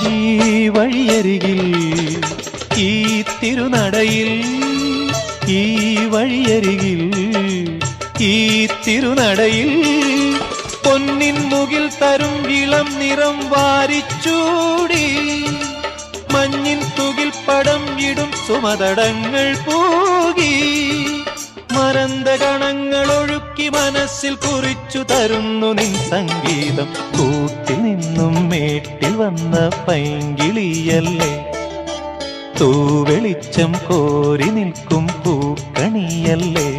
ഈ വഴിയരികിൽ ഈ തിരുനടയിൽ ഈ വഴിയരികിൽ ഈ തിരുനടയിൽ പൊന്നിൻ മുകിൽ തരും ഇളം നിറം വാരിച്ചൂടി മഞ്ഞിൻ തുകിൽ പടം ഇടും സുമതടങ്ങൾ പൂകി മരന്ത കണങ്ങൾ ഒഴുക്കി മനസ്സിൽ കുറിച്ചു തരുന്നു നിൻ സംഗീതം കൂട്ടിൽ നിന്നും മേട്ടിൽ വന്ന പൈങ്കിളിയല്ലേ തൂവെളിച്ചം കോരി നിൽക്കും പൂക്കണിയല്ലേ